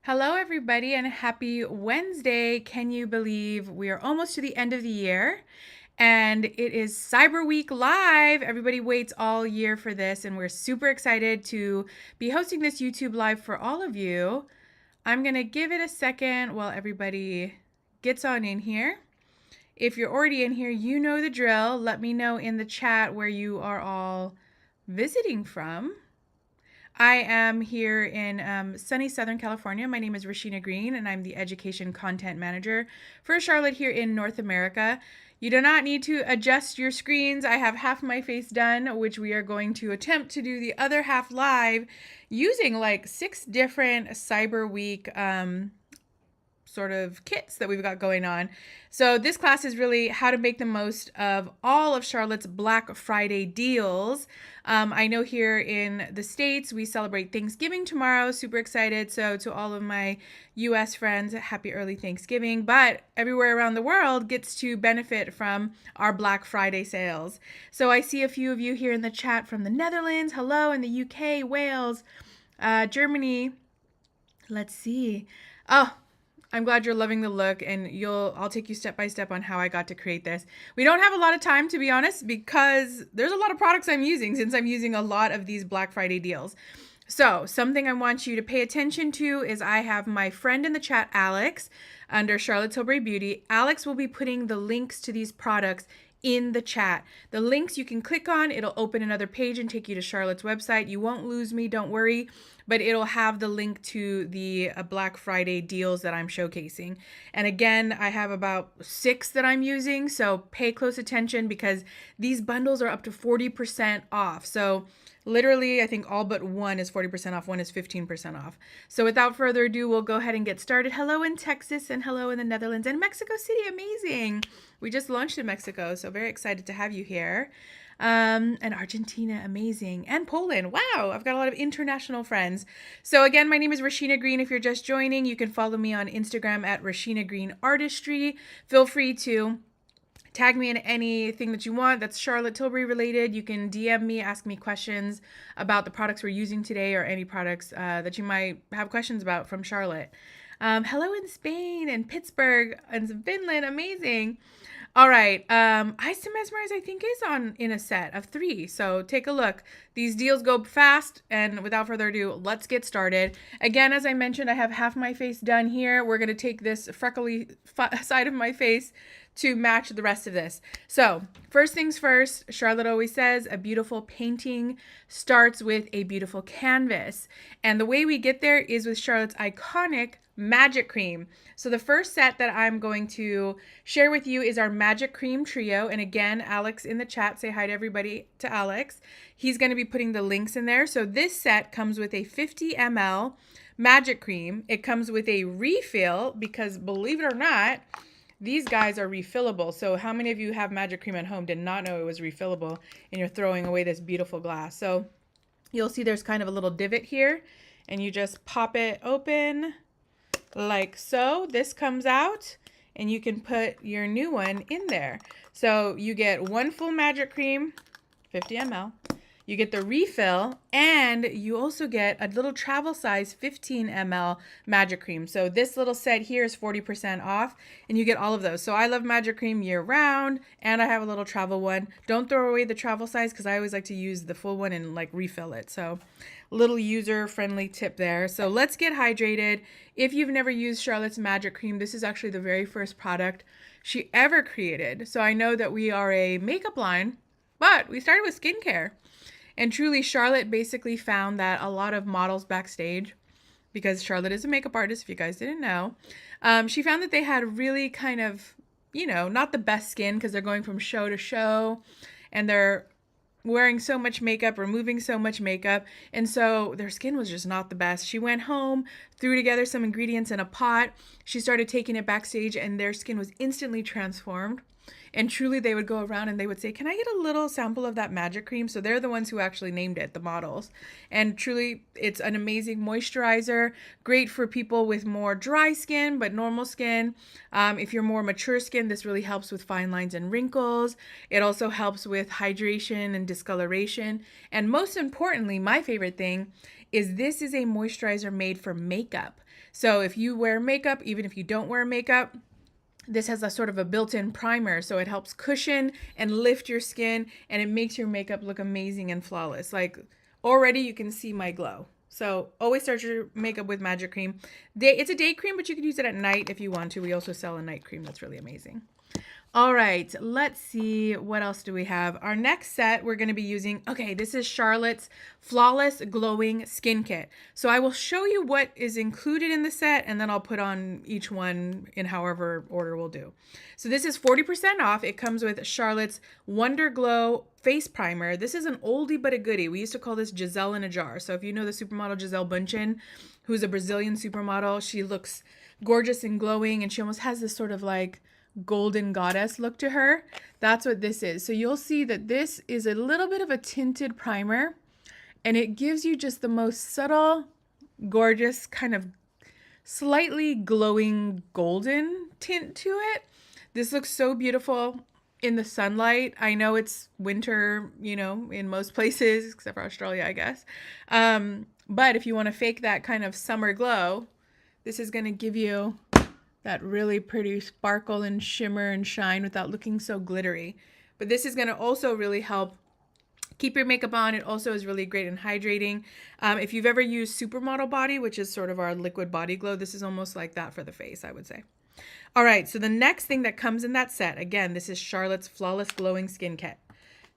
Hello, everybody, and happy Wednesday. Can you believe we are almost to the end of the year? And it is Cyber Week Live. Everybody waits all year for this, and we're super excited to be hosting this YouTube Live for all of you. I'm going to give it a second while everybody gets on in here. If you're already in here, you know the drill. Let me know in the chat where you are all visiting from. I am here in sunny Southern California. My name is Rasheena Green, and I'm the Education Content Manager for Charlotte here in North America. You do not need to adjust your screens. I have half my face done, which we are going to attempt to do the other half live using like 6 different Cyber Week sort of kits that we've got going on. So this class is really how to make the most of all of Charlotte's Black Friday deals. I know here in the States, we celebrate Thanksgiving tomorrow. Super excited. So to all of my US friends, happy early Thanksgiving. But everywhere around the world gets to benefit from our Black Friday sales. So I see a few of you here in the chat from the Netherlands. Hello, in the UK, Wales, Germany. Let's see. Oh, I'm glad you're loving the look, and I'll take you step by step on how I got to create this. We don't have a lot of time, to be honest, because there's a lot of products I'm using since I'm using a lot of these Black Friday deals. So something I want you to pay attention to is I have my friend in the chat, Alex, under Charlotte Tilbury Beauty. Alex will be putting the links to these products in the chat. The links you can click on, it'll open another page and take you to Charlotte's website. You won't lose me, don't worry, but it'll have the link to the Black Friday deals that I'm showcasing. And again, I have about 6 that I'm using, so pay close attention because these bundles are up to 40% off. So literally, I think all but one is 40% off, one is 15% off. So without further ado, we'll go ahead and get started. Hello in Texas and hello in the Netherlands and Mexico City, amazing. We just launched in Mexico, so very excited to have you here. And Argentina, amazing. And Poland, wow, I've got a lot of international friends. So again, my name is Rasheena Green. If you're just joining, you can follow me on Instagram at Rasheena Green Artistry. Feel free to tag me in anything that you want that's Charlotte Tilbury related. You can DM me, ask me questions about the products we're using today or any products that you might have questions about from Charlotte. Hello in Spain and Pittsburgh and Finland, amazing. All right, Eyes to Mesmerize I think is in a set of 3, so take a look. These deals go fast, and without further ado, let's get started. Again, as I mentioned, I have half my face done here. We're going to take this freckly side of my face to match the rest of this. So first things first, Charlotte always says a beautiful painting starts with a beautiful canvas. And the way we get there is with Charlotte's iconic Magic Cream. So the first set that I'm going to share with you is our Magic Cream Trio. And again, Alex in the chat, say hi to everybody, to Alex. He's going to be putting the links in there. So this set comes with a 50 ml Magic Cream. It comes with a refill because, believe it or not, these guys are refillable. So how many of you have Magic Cream at home, did not know it was refillable, and you're throwing away this beautiful glass? So you'll see there's kind of a little divot here, and you just pop it open like so. This comes out, and you can put your new one in there. So you get 1 full Magic Cream, 50 ml. You get the refill, and you also get a little travel size 15 ml Magic Cream. So this little set here is 40% off, and you get all of those. So I love Magic Cream year round, and I have a little travel one. Don't throw away the travel size because I always like to use the full one and like refill it. So little user-friendly tip there. So let's get hydrated. If you've never used Charlotte's Magic Cream, this is actually the very first product she ever created. So I know that we are a makeup line, but we started with skincare. And truly, Charlotte basically found that a lot of models backstage, because Charlotte is a makeup artist, if you guys didn't know, she found that they had really kind of, not the best skin because they're going from show to show and they're wearing so much makeup, removing so much makeup, and so their skin was just not the best. She went home, threw together some ingredients in a pot. She started taking it backstage, and their skin was instantly transformed. And truly, they would go around and they would say, can I get a little sample of that Magic Cream? So they're the ones who actually named it, the models. And truly, it's an amazing moisturizer, great for people with more dry skin, but normal skin. If you're more mature skin, this really helps with fine lines and wrinkles. It also helps with hydration and discoloration. And most importantly, my favorite thing is this is a moisturizer made for makeup. So if you wear makeup, even if you don't wear makeup, this has a sort of a built-in primer, so it helps cushion and lift your skin, and it makes your makeup look amazing and flawless. Like already you can see my glow. So always start your makeup with Magic Cream. It's a day cream, but you could use it at night if you want to. We also sell a night cream that's really amazing. All right, let's see, what else do we have? Our next set we're going to be using, okay, this is Charlotte's Flawless Glowing Skin Kit. So I will show you what is included in the set, and then I'll put on each one in however order we'll do. So this is 40% off. It comes with Charlotte's Wonder Glow Face Primer. This is an oldie but a goodie. We used to call this Giselle in a jar. So if you know the supermodel Giselle Bundchen, who's a Brazilian supermodel, she looks gorgeous and glowing, and she almost has this sort of like golden goddess look to her. That's what this is. So you'll see that this is a little bit of a tinted primer, and it gives you just the most subtle, gorgeous, kind of slightly glowing golden tint to it. This looks so beautiful in the sunlight. I know it's winter, you know, in most places except for Australia, I guess. But if you want to fake that kind of summer glow, this is going to give you that really pretty sparkle and shimmer and shine without looking so glittery. But this is going to also really help keep your makeup on. It also is really great and hydrating. If you've ever used Supermodel Body, which is sort of our liquid body glow, this is almost like that for the face, I would say. All right, so the next thing that comes in that set, again, this is Charlotte's Flawless Glowing Skin Kit.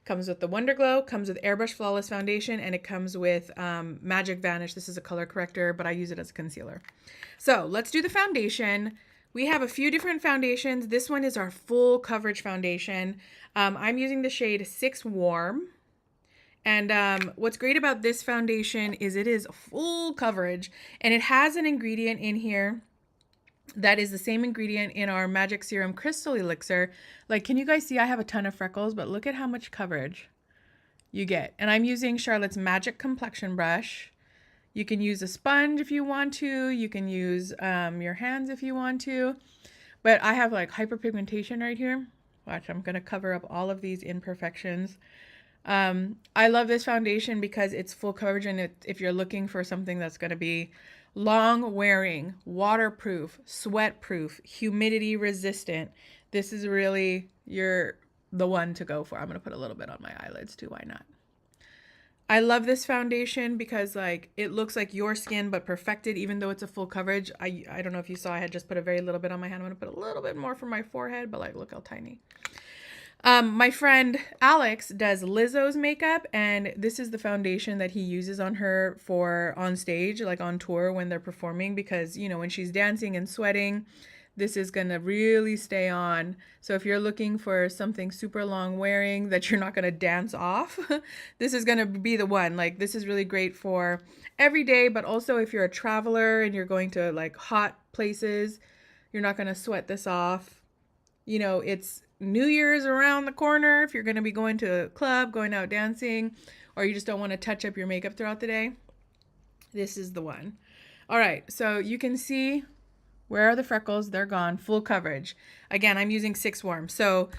Comes with the Wonder Glow, comes with Airbrush Flawless Foundation, and it comes with Magic Vanish. This is a color corrector, but I use it as a concealer. So let's do the foundation. We have a few different foundations. This one is our full coverage foundation. I'm using the shade 6 Warm. And what's great about this foundation is it is full coverage, and it has an ingredient in here that is the same ingredient in our Magic Serum Crystal Elixir. Like, can you guys see I have a ton of freckles, but look at how much coverage you get. And I'm using Charlotte's Magic Complexion Brush. You can use a sponge if you want to. You can use your hands if you want to. But I have like hyperpigmentation right here. Watch, I'm going to cover up all of these imperfections. I love this foundation because it's full coverage, and if you're looking for something that's going to be long wearing, waterproof, sweat proof, humidity resistant, this is really the one to go for. I'm going to put a little bit on my eyelids too. Why not? I love this foundation because like it looks like your skin but perfected, even though it's a full coverage. I don't know if you saw, I had just put a very little bit on my hand. I'm going to put a little bit more for my forehead, but like look how tiny. My friend Alex does Lizzo's makeup, and this is the foundation that he uses on her for on stage, like on tour when they're performing, because, you know, when she's dancing and sweating, this is going to really stay on. So if you're looking for something super long wearing that you're not going to dance off, this is going to be the one. Like, this is really great for every day, but also if you're a traveler and you're going to like hot places, you're not going to sweat this off. You know, it's New Year's around the corner. If you're going to be going to a club, going out dancing, or you just don't want to touch up your makeup throughout the day, this is the one. All right, so you can see where are the freckles? They're gone. Full coverage. Again, I'm using 6 Warm. So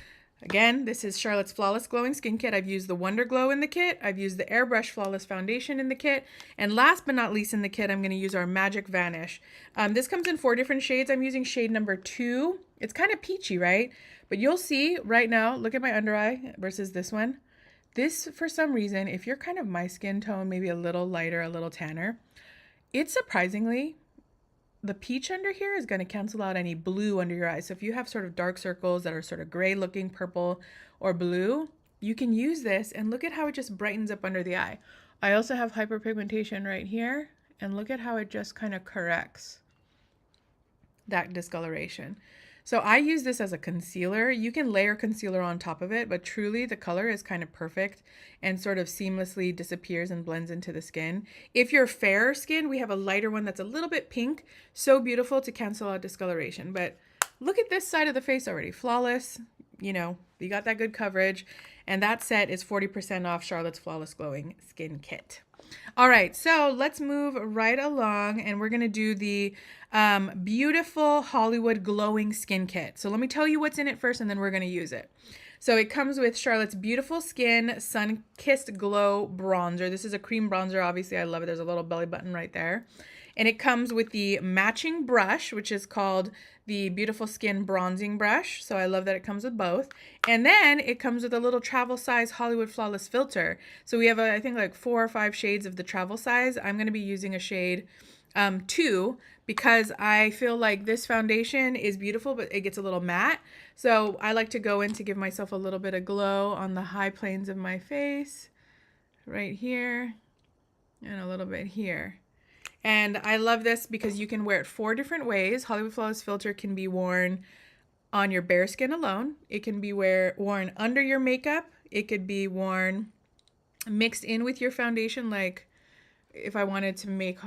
again, this is Charlotte's Flawless Glowing Skin Kit. I've used the Wonder Glow in the kit. I've used the Airbrush Flawless Foundation in the kit. And last but not least in the kit, I'm going to use our Magic Vanish. This comes in 4 different shades. I'm using shade number 2. It's kind of peachy, right? But you'll see right now, look at my under eye versus this one. This, for some reason, if you're kind of my skin tone, maybe a little lighter, a little tanner, it's surprisingly, the peach under here is going to cancel out any blue under your eyes. So if you have sort of dark circles that are sort of gray looking, purple or blue, you can use this and look at how it just brightens up under the eye. I also have hyperpigmentation right here, and look at how it just kind of corrects that discoloration. So I use this as a concealer. You can layer concealer on top of it, but truly the color is kind of perfect and sort of seamlessly disappears and blends into the skin. If you're fair skin, we have a lighter one that's a little bit pink. So beautiful to cancel out discoloration. But look at this side of the face already. Flawless. You know, you got that good coverage. And that set is 40% off Charlotte's Flawless Glowing Skin Kit. All right, so let's move right along, and we're going to do the beautiful Hollywood Glowing Skin Kit. So let me tell you what's in it first, and then we're going to use it. So it comes with Charlotte's Beautiful Skin Sun Kissed Glow Bronzer. This is a cream bronzer. Obviously, I love it. There's a little belly button right there. And it comes with the matching brush, which is called the Beautiful Skin Bronzing Brush. So I love that it comes with both. And then it comes with a little travel size Hollywood Flawless filter. So we have, I think, like 4 or 5 shades of the travel size. I'm going to be using a shade 2 because I feel like this foundation is beautiful, but it gets a little matte. So I like to go in to give myself a little bit of glow on the high planes of my face, right here, and a little bit here. And I love this because you can wear it 4 different ways. Hollywood Flawless Filter can be worn on your bare skin alone. It can be worn under your makeup. It could be worn mixed in with your foundation, like if I wanted to make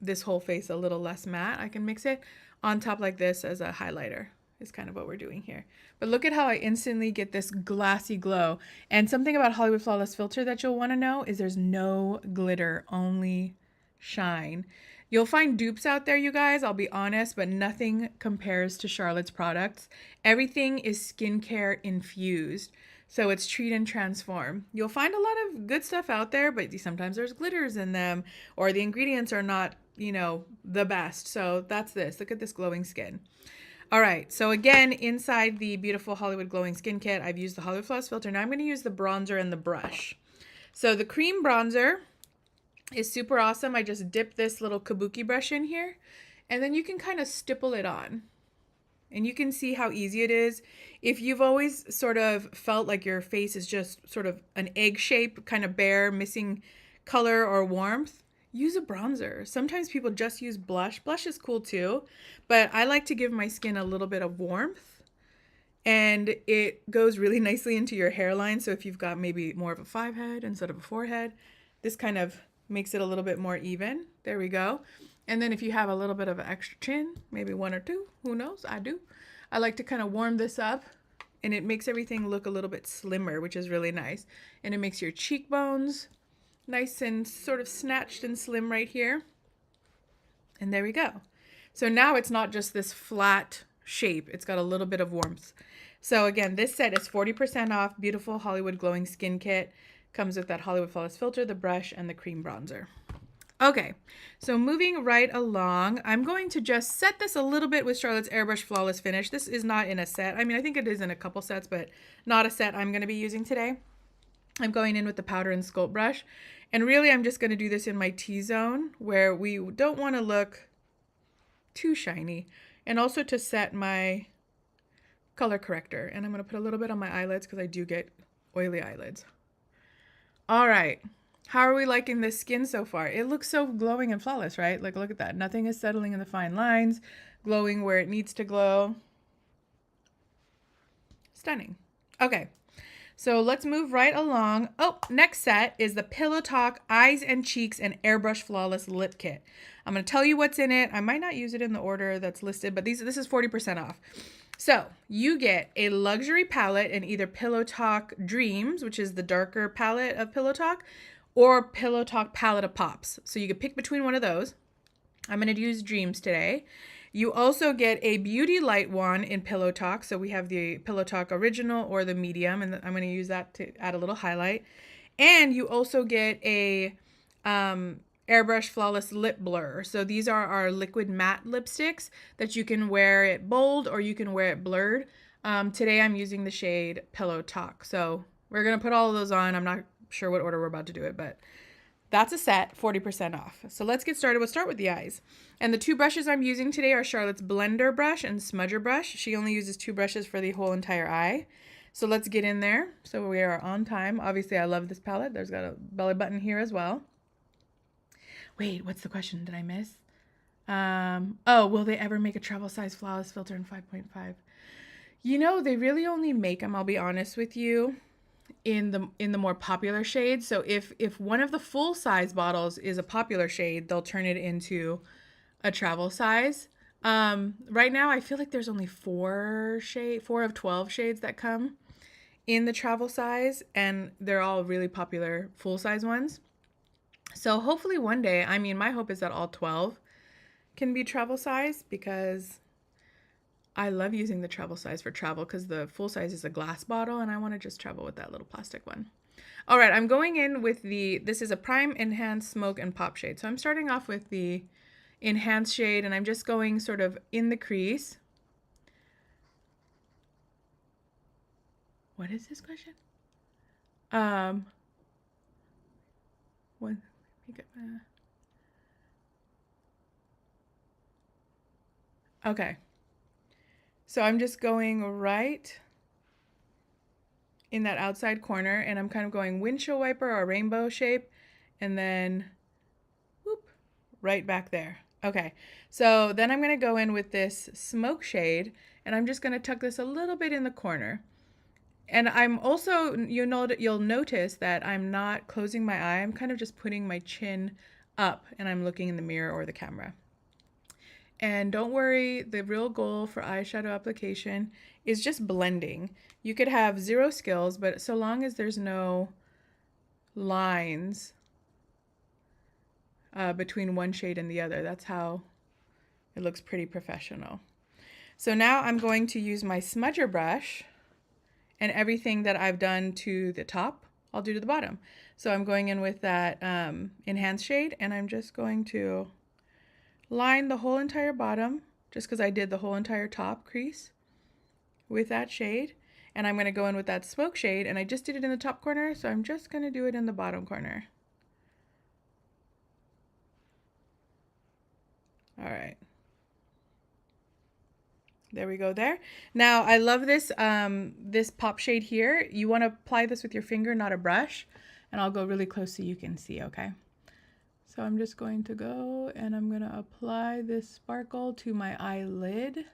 this whole face a little less matte, I can mix it on top like this as a highlighter is kind of what we're doing here. But look at how I instantly get this glassy glow. And something about Hollywood Flawless Filter that you'll want to know is there's no glitter, only shine. You'll find dupes out there, you guys, I'll be honest, but nothing compares to Charlotte's products. Everything is skincare infused. So it's treat and transform. You'll find a lot of good stuff out there, but sometimes there's glitters in them or the ingredients are not, the best. So that's this. Look at this glowing skin. All right. So again, inside the beautiful Hollywood Glowing Skin Kit, I've used the Hollywood Flawless Filter. Now I'm going to use the bronzer and the brush. So the cream bronzer is super awesome. I just dip this little kabuki brush in here and then you can kind of stipple it on. And you can see how easy it is. If you've always sort of felt like your face is just sort of an egg shape, kind of bare, missing color or warmth, use a bronzer. Sometimes people just use blush. Blush is cool too, but I like to give my skin a little bit of warmth and it goes really nicely into your hairline. So if you've got maybe more of a 5 head instead of a 4 head, this kind of makes it a little bit more even. There we go. And then if you have a little bit of an extra chin, maybe 1 or 2, who knows? I do. I like to kind of warm this up and it makes everything look a little bit slimmer, which is really nice. And it makes your cheekbones nice and sort of snatched and slim right here. And there we go. So now it's not just this flat shape. It's got a little bit of warmth. So again, this set is 40% off. Beautiful Hollywood Glowing Skin Kit. Comes with that Hollywood Flawless Filter, the brush, and the cream bronzer. Okay, so moving right along, I'm going to just set this a little bit with Charlotte's Airbrush Flawless Finish. This is not in a set. I mean, I think it is in a couple sets, but not a set I'm going to be using today. I'm going in with the powder and sculpt brush. And really, I'm just going to do this in my T-zone where we don't want to look too shiny. And also to set my color corrector. And I'm going to put a little bit on my eyelids because I do get oily eyelids. All right. How are we liking this skin so far? It looks so glowing and flawless, right? Like, look at that. Nothing is settling in the fine lines, glowing where it needs to glow. Stunning. Okay, so let's move right along. Oh, next set is the Pillow Talk Eyes and Cheeks and Airbrush Flawless Lip Kit. I'm going to tell you what's in it. I might not use it in the order that's listed, but this is 40% off. So you get a luxury palette in either Pillow Talk Dreams, which is the darker palette of Pillow Talk, or Pillow Talk Palette of Pops. So you can pick between one of those. I'm going to use Dreams today. You also get a Beauty Light one in Pillow Talk. So we have the Pillow Talk Original or the Medium, and I'm going to use that to add a little highlight. And you also get a Airbrush Flawless Lip Blur. So these are our liquid matte lipsticks that you can wear it bold or you can wear it blurred. Today I'm using the shade Pillow Talk. So we're going to put all of those on. I'm not sure what order we're about to do it, but that's a set, 40% off. So let's get started. We'll start with the eyes. And the 2 brushes I'm using today are Charlotte's Blender Brush and Smudger Brush. She only uses 2 brushes for the whole entire eye. So let's get in there. So we are on time. Obviously, I love this palette. There's got a belly button here as well. Wait, what's the question? Did I miss? Oh, will they ever make a travel size flawless filter in 5.5? They really only make them, I'll be honest with you, in the more popular shades. So if one of the full size bottles is a popular shade, they'll turn it into a travel size. Right now I feel like there's only 4 of 12 shades that come in the travel size, and they're all really popular full size ones. So hopefully one day, I mean, my hope is that all 12 can be travel size, because I love using the travel size for travel because the full size is a glass bottle and I want to just travel with that little plastic one. All right, I'm going in with this is a Prime Enhanced Smoke and Pop shade. So I'm starting off with the Enhanced shade and I'm just going sort of in the crease. What is this question? What? Okay. So I'm just going right in that outside corner and I'm kind of going windshield wiper or rainbow shape and then whoop, right back there. Okay, so then I'm going to go in with this smoke shade and I'm just going to tuck this a little bit in the corner. And I'm also, you'll notice that I'm not closing my eye. I'm kind of just putting my chin up and I'm looking in the mirror or the camera. And don't worry, the real goal for eyeshadow application is just blending. You could have zero skills, but so long as there's no lines between one shade and the other, that's how it looks pretty professional. So now I'm going to use my smudger brush and everything that I've done to the top, I'll do to the bottom. So I'm going in with that enhanced shade and I'm just going to line the whole entire bottom just because I did the whole entire top crease with that shade. And I'm going to go in with that smoke shade and I just did it in the top corner, so I'm just going to do it in the bottom corner. All right. There we go there. Now I love this this pop shade here. You want to apply this with your finger, not a brush. And I'll go really close so you can see, okay? So I'm just going to go and I'm going to apply this sparkle to my eyelid.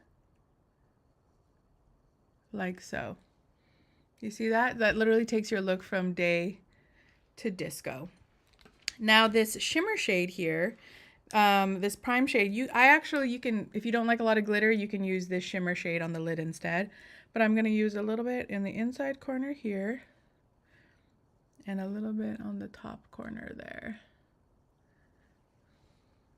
Like so. You see that? That literally takes your look from day to disco. Now this shimmer shade here, this prime shade, you can, if you don't like a lot of glitter, you can use this shimmer shade on the lid instead. But I'm going to use a little bit in the inside corner here and a little bit on the top corner there.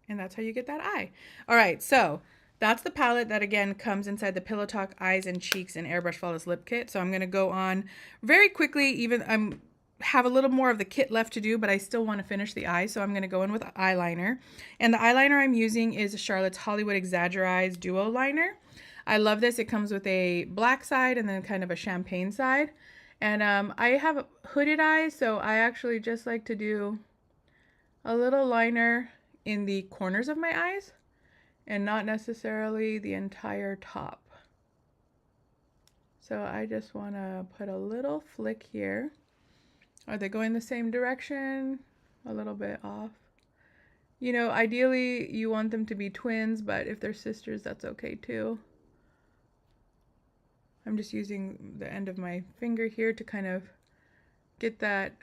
And that's how you get that eye. All right, so that's the palette that again comes inside the Pillow Talk Eyes and Cheeks and Airbrush Flawless Lip Kit. So I'm going to go on very quickly, even I'm have a little more of the kit left to do, but I still want to finish the eye. So I'm going to go in with eyeliner. And the eyeliner I'm using is Charlotte's Hollywood Exaggerize Duo Liner. I love this. It comes with a black side and then kind of a champagne side. And I have hooded eyes, so I actually just like to do a little liner in the corners of my eyes and not necessarily the entire top. So I just want to put a little flick here. Are they going the same direction? A little bit off. You know, ideally you want them to be twins, but if they're sisters, that's okay too. I'm just using the end of my finger here to kind of get that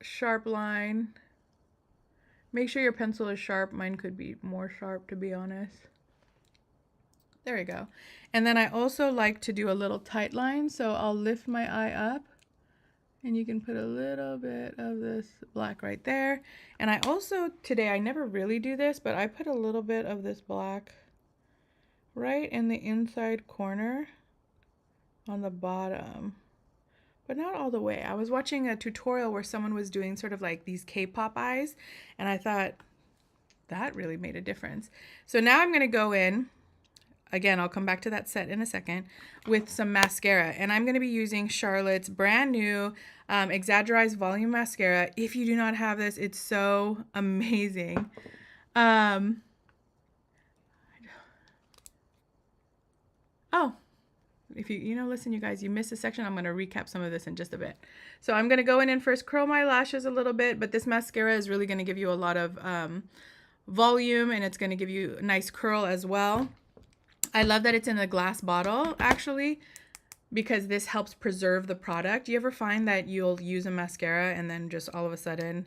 sharp line. Make sure your pencil is sharp. Mine could be more sharp, to be honest. There we go. And then I also like to do a little tight line, so I'll lift my eye up and you can put a little bit of this black right there. And I also, today, I never really do this, but I put a little bit of this black right in the inside corner on the bottom, but not all the way. I was watching a tutorial where someone was doing sort of like these K-pop eyes, and I thought that really made a difference. So now I'm gonna go in, again, I'll come back to that set in a second, with some mascara. And I'm going to be using Charlotte's brand new Exaggerize Volume Mascara. If you do not have this, it's so amazing. Oh, if listen, you guys, you missed a section. I'm going to recap some of this in just a bit. So I'm going to go in and first curl my lashes a little bit, but this mascara is really going to give you a lot of volume and it's going to give you a nice curl as well. I love that it's in a glass bottle, actually, because this helps preserve the product. You ever find that you'll use a mascara and then just all of a sudden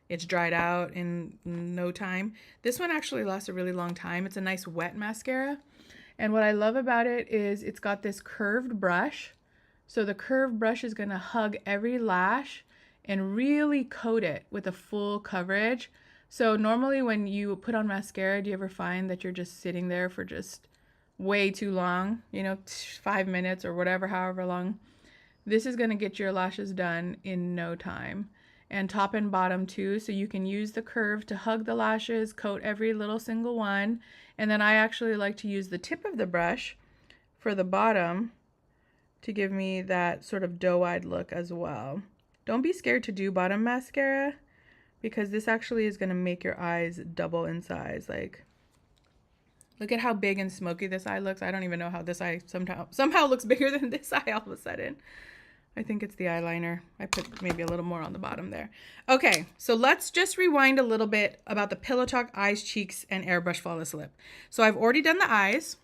it's dried out in no time? This one actually lasts a really long time. It's a nice wet mascara. And what I love about it is it's got this curved brush. So the curved brush is going to hug every lash and really coat it with a full coverage. So normally when you put on mascara, do you ever find that you're just sitting there for just way too long, you know, 5 minutes or whatever, however long. This is going to get your lashes done in no time. And top and bottom too, so you can use the curve to hug the lashes, coat every little single one. And then I actually like to use the tip of the brush for the bottom to give me that sort of doe-eyed look as well. Don't be scared to do bottom mascara, because this actually is going to make your eyes double in size. Like, look at how big and smoky this eye looks. I don't even know how this eye somehow looks bigger than this eye all of a sudden. I think it's the eyeliner. I put maybe a little more on the bottom there. Okay, so let's just rewind a little bit about the Pillow Talk Eyes, Cheeks, and Airbrush Flawless Lip. So I've already done the eyes.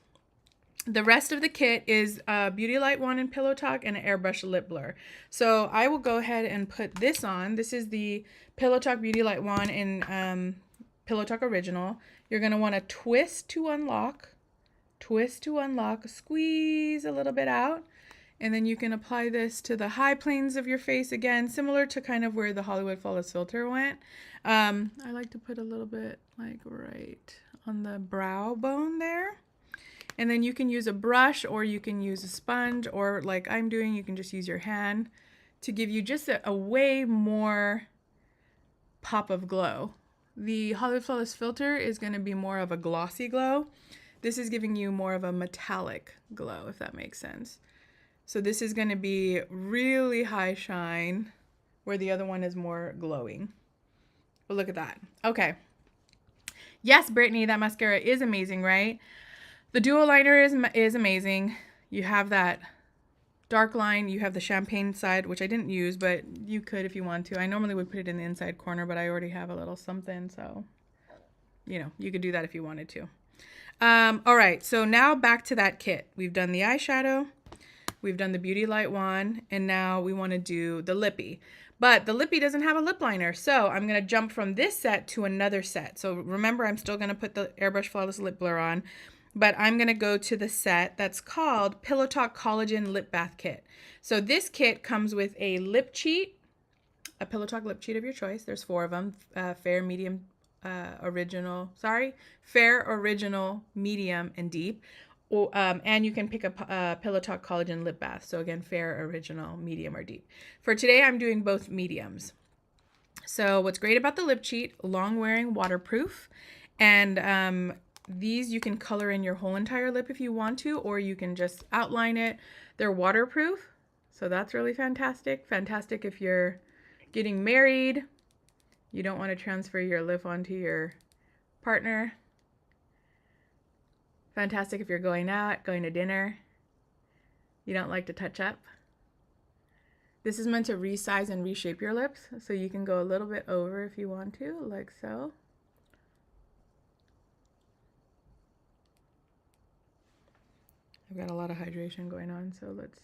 The rest of the kit is Beauty Light Wand and Pillow Talk and an Airbrush Lip Blur. So I will go ahead and put this on. This is the Pillow Talk Beauty Light Wand in Pillow Talk Original. You're going to want to twist to unlock, squeeze a little bit out. And then you can apply this to the high planes of your face again, similar to kind of where the Hollywood Flawless Filter went. I like to put a little bit like right on the brow bone there. And then you can use a brush or you can use a sponge, or like I'm doing, you can just use your hand to give you just a way more pop of glow. The Hollywood Flawless Filter is going to be more of a glossy glow. This is giving you more of a metallic glow, if that makes sense. So this is going to be really high shine, where the other one is more glowing. But look at that. Okay. Yes, Brittany, that mascara is amazing, right? The duo liner is amazing. You have that dark line. You have the champagne side, which I didn't use, but you could if you want to. I normally would put it in the inside corner, but I already have a little something. So, you know, you could do that if you wanted to. All right. So now back to that kit. We've done the eyeshadow. We've done the Beauty Light Wand, and now we want to do the lippy. But the lippy doesn't have a lip liner, so I'm going to jump from this set to another set. So remember, I'm still going to put the Airbrush Flawless Lip Blur on, but I'm going to go to the set that's called Pillow Talk Collagen Lip Bath Kit. So this kit comes with a lip cheat, a Pillow Talk lip cheat of your choice. There's 4 of them, fair, medium, fair, original, medium, and deep. And you can pick a Pillow Talk Collagen Lip Bath. So again, fair, original, medium, or deep. For today, I'm doing both mediums. So what's great about the lip cheat, long wearing, waterproof. And these you can color in your whole entire lip if you want to, or you can just outline it. They're waterproof, so that's really fantastic. Fantastic if you're getting married. You don't want to transfer your lip onto your partner. Fantastic if you're going out, going to dinner. You don't like to touch up. This is meant to resize and reshape your lips, so you can go a little bit over if you want to, like so. I've got a lot of hydration going on, so let's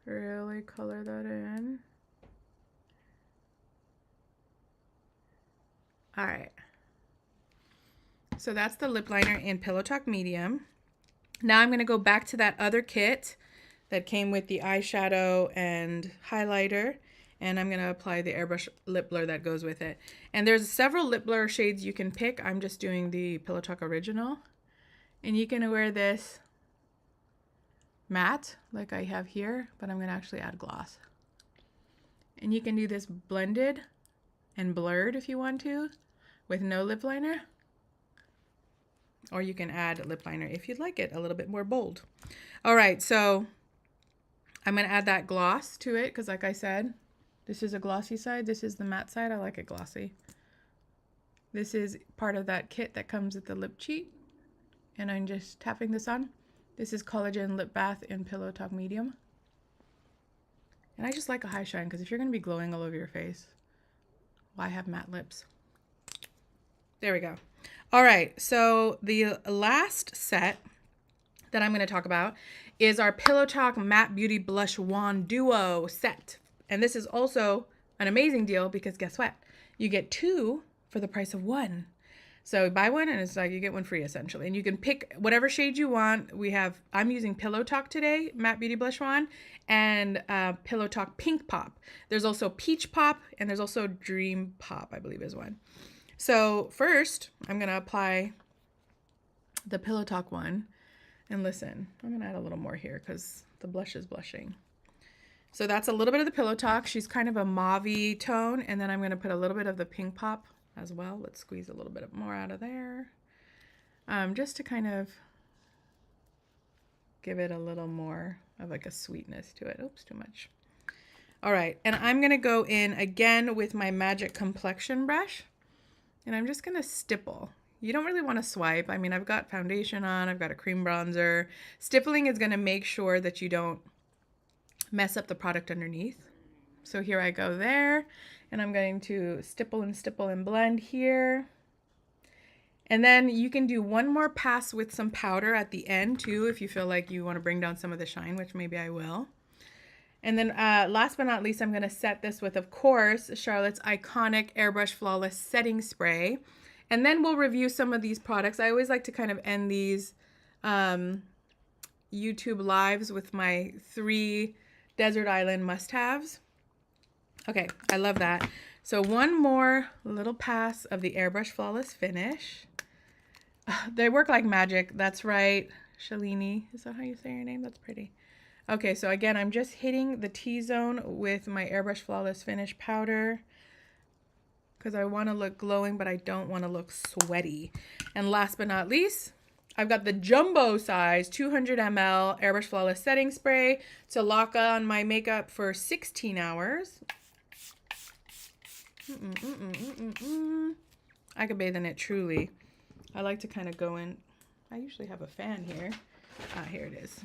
really color that in. All right. So that's the lip liner in Pillow Talk Medium. Now I'm going to go back to that other kit that came with the eyeshadow and highlighter, and I'm going to apply the Airbrush Lip Blur that goes with it. And there's several lip blur shades you can pick. I'm just doing the Pillow Talk Original. And you can wear this matte like I have here, but I'm going to actually add gloss. And you can do this blended and blurred if you want to, with no lip liner. Or you can add lip liner if you'd like it a little bit more bold. All right, so I'm going to add that gloss to it because, like I said, this is a glossy side. This is the matte side. I like it glossy. This is part of that kit that comes with the lip cheat. And I'm just tapping this on. This is Collagen Lip Bath in Pillow Talk Medium. And I just like a high shine because if you're going to be glowing all over your face, why have matte lips? There we go. All right, so the last set that I'm going to talk about is our Pillow Talk Matte Beauty Blush Wand Duo set. And this is also an amazing deal because guess what? You get 2 for the price of 1. So buy one and it's like you get one free essentially. And you can pick whatever shade you want. I'm using Pillow Talk today, Matte Beauty Blush Wand, and Pillow Talk Pink Pop. There's also Peach Pop, and there's also Dream Pop, I believe is one. So first, I'm going to apply the Pillow Talk one. And listen, I'm going to add a little more here because the blush is blushing. So that's a little bit of the Pillow Talk. She's kind of a mauve-y tone. And then I'm going to put a little bit of the Pink Pop as well. Let's squeeze a little bit more out of there. Just to kind of give it a little more of like a sweetness to it. Oops, too much. All right, and I'm gonna go in again with my Magic Complexion brush, and I'm just gonna stipple. You don't really wanna swipe. I mean, I've got foundation on, I've got a cream bronzer. Stippling is gonna make sure that you don't mess up the product underneath. So here I go there, and I'm going to stipple and blend here. And then you can do one more pass with some powder at the end too, if you feel like you want to bring down some of the shine, which maybe I will. And then last but not least, I'm going to set this with, of course, Charlotte's iconic Airbrush Flawless Setting Spray. And then we'll review some of these products. I always like to kind of end these YouTube lives with my 3 Desert Island must-haves. Okay, I love that. So one more little pass of the Airbrush Flawless Finish. They work like magic. That's right. Shalini. Is that how you say your name? That's pretty. Okay, so again, I'm just hitting the T-zone with my Airbrush Flawless Finish powder because I want to look glowing, but I don't want to look sweaty. And last but not least, I've got the jumbo size 200 ml Airbrush Flawless Setting Spray to lock on my makeup for 16 hours. I could bathe in it truly. I like to kind of go in. I usually have a fan here. Here it is.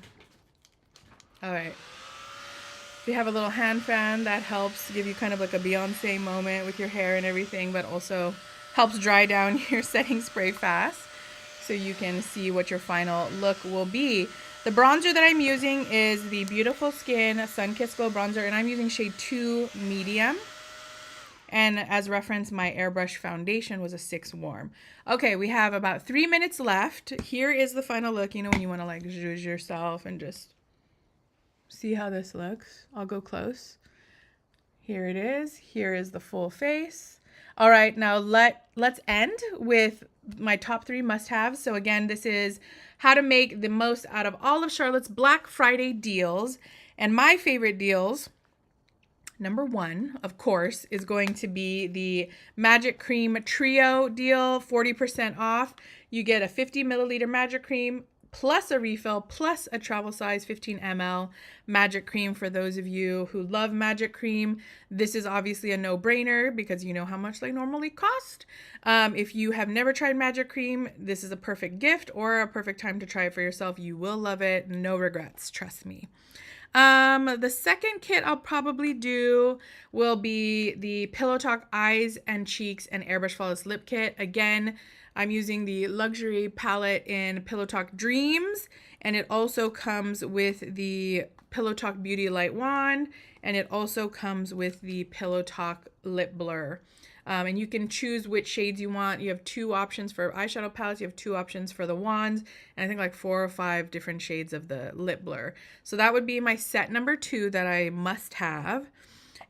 All right. If you have a little hand fan, that helps give you kind of like a Beyonce moment with your hair and everything, but also helps dry down your setting spray fast so you can see what your final look will be. The bronzer that I'm using is the Beautiful Skin Sun Kissed Glow Bronzer, and I'm using shade 2 Medium. And as reference, my airbrush foundation was a 6 Warm. Okay, we have about 3 minutes left. Here is the final look. You know when you want to like zhuzh yourself and just see how this looks. I'll go close. Here it is. Here is the full face. All right, now let's end with my top 3 must-haves. So again, this is how to make the most out of all of Charlotte's Black Friday deals. And my favorite deals, number 1, of course, is going to be the Magic Cream Trio deal, 40% off. You get a 50 milliliter Magic Cream plus a refill plus a travel size 15 ml Magic Cream for those of you who love Magic Cream. This is obviously a no-brainer because you know how much they normally cost. If you have never tried Magic Cream, this is a perfect gift or a perfect time to try it for yourself. You will love it. No regrets. Trust me. The second kit I'll probably do will be the Pillow Talk Eyes and Cheeks and Airbrush Flawless Lip Kit. Again, I'm using the luxury palette in Pillow Talk Dreams, and it also comes with the Pillow Talk Beauty Light Wand, and it also comes with the Pillow Talk Lip Blur. And you can choose which shades you want. You have 2 options for eyeshadow palettes. You have 2 options for the wands. And I think like 4 or 5 different shades of the lip blur. So that would be my set number 2 that I must have.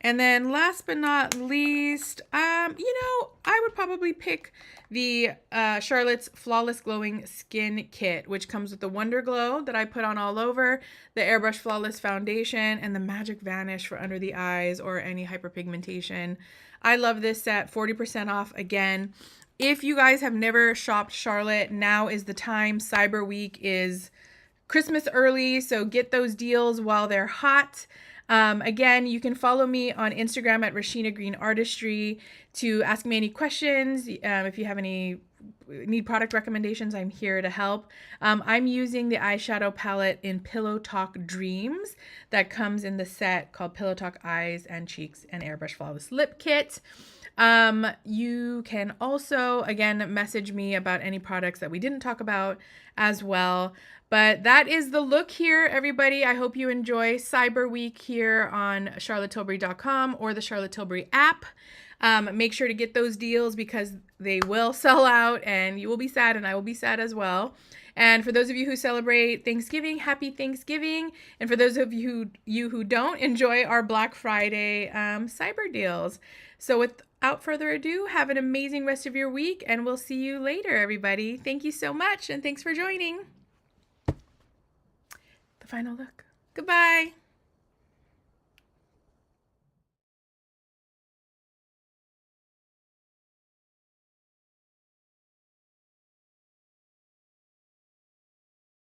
And then last but not least, I would probably pick the Charlotte's Flawless Glowing Skin Kit, which comes with the Wonder Glow that I put on all over, the Airbrush Flawless Foundation, and the Magic Vanish for under the eyes or any hyperpigmentation. I love this set, 40% off again. If you guys have never shopped Charlotte, now is the time. Cyber Week is Christmas early, so get those deals while they're hot. Again, you can follow me on Instagram at Rasheena Green Artistry to ask me any questions. If you have need product recommendations, I'm here to help. I'm using the eyeshadow palette in Pillow Talk Dreams that comes in the set called Pillow Talk Eyes and Cheeks and Airbrush Flawless Lip Kit. You can also, again, message me about any products that we didn't talk about as well. But that is the look here, everybody. I hope you enjoy Cyber Week here on charlottetilbury.com or the Charlotte Tilbury app. Make sure to get those deals because they will sell out and you will be sad and I will be sad as well. And for those of you who celebrate Thanksgiving, happy Thanksgiving. And for those of you who don't, enjoy our Black Friday cyber deals. So with without further ado, have an amazing rest of your week, and we'll see you later, everybody. Thank you so much, and thanks for joining. The final look. Goodbye.